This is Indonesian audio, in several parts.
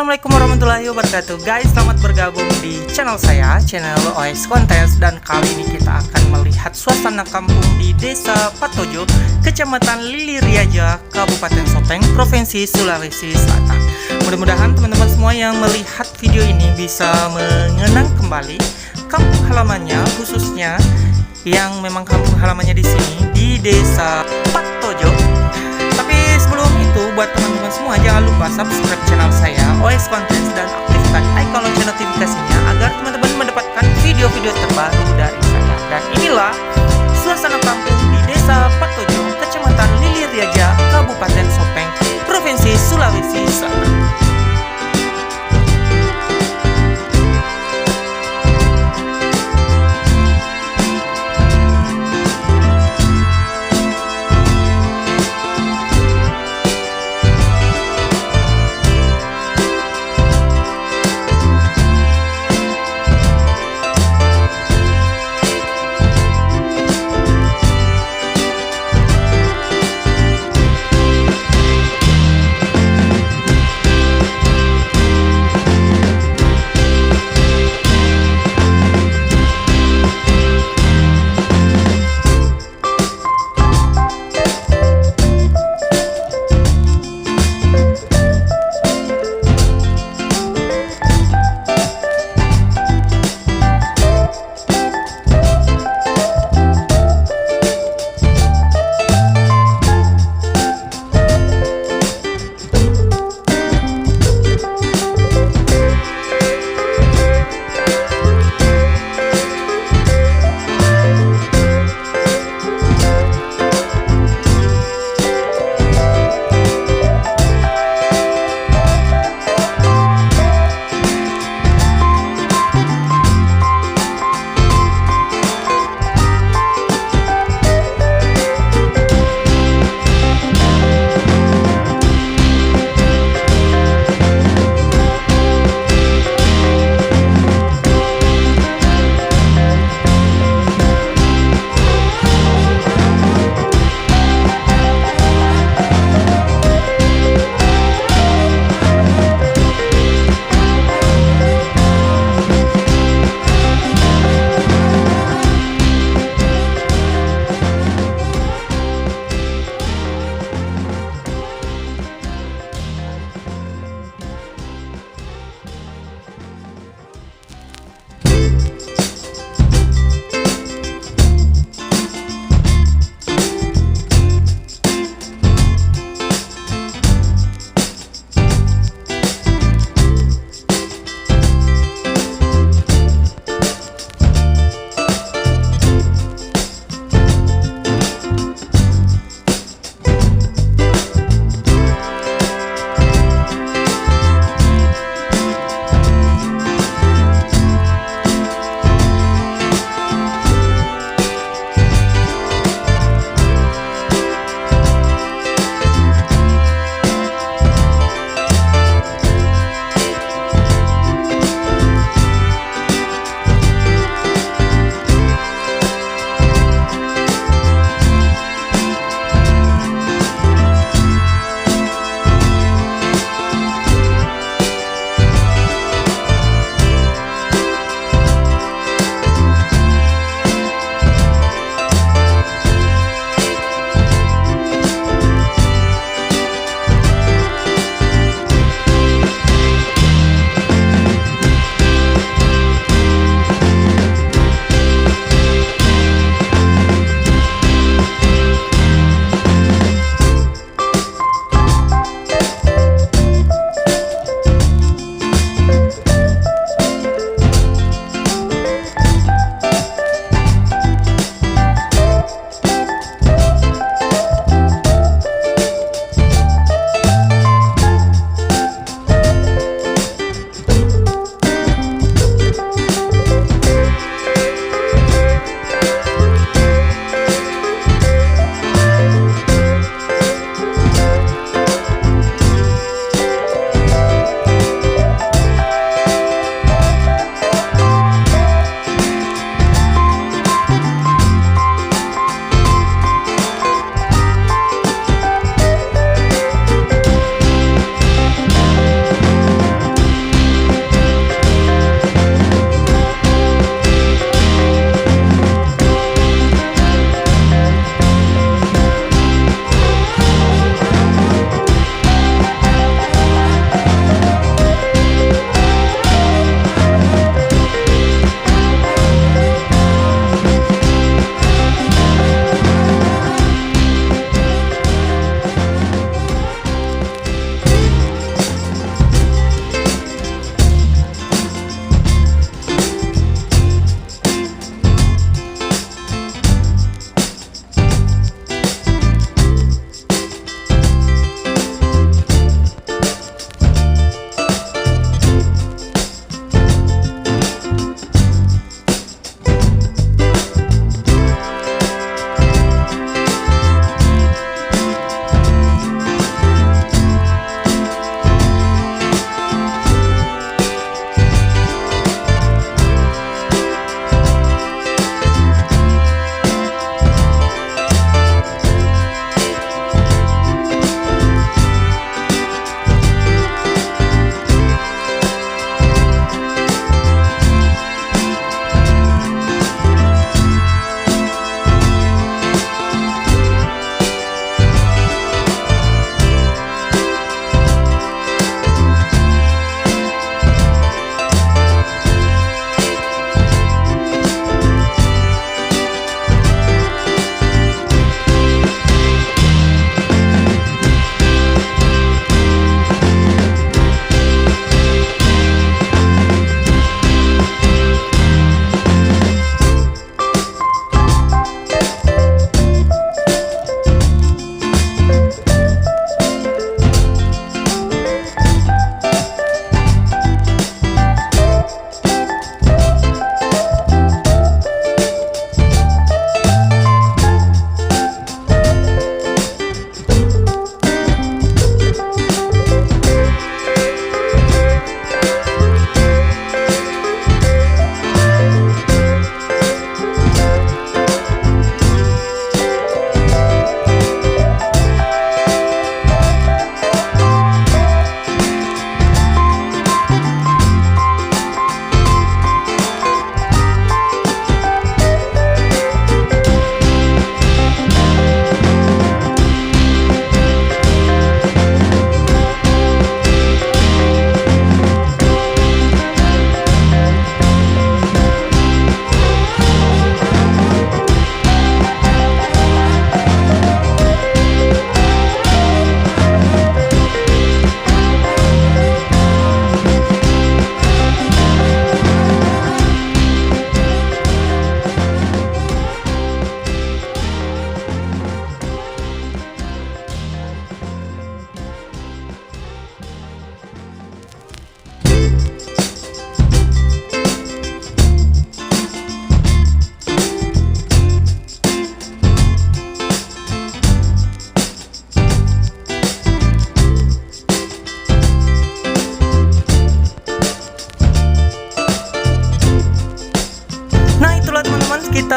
Assalamualaikum warahmatullahi wabarakatuh. Guys, selamat bergabung di channel saya, channel OS Kontes. Dan kali ini kita akan melihat suasana kampung di Desa Patojo, Kecamatan Liliriaja, Kabupaten Sopeng, Provinsi Sulawesi Selatan. Mudah-mudahan teman-teman semua yang melihat video ini bisa mengenang kembali kampung halamannya, khususnya yang memang kampung halamannya di sini di Desa Patojo. Tapi sebelum itu, buat teman-teman semua jangan lupa subscribe channel saya OS Kontes dan aktifkan icon lonceng notifikasinya agar teman-teman mendapatkan video-video terbaru dari saya. Dan inilah suasana kampung di Desa Patojo, Kecamatan Liliriaja, Kabupaten Sopeng, Provinsi Sulawesi Selatan.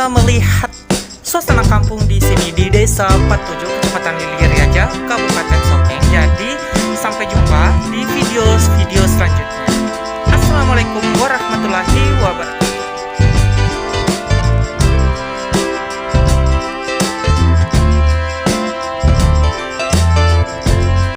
melihat suasana kampung di sini di Desa Patojo, Kecamatan Lili Riaja, Kabupaten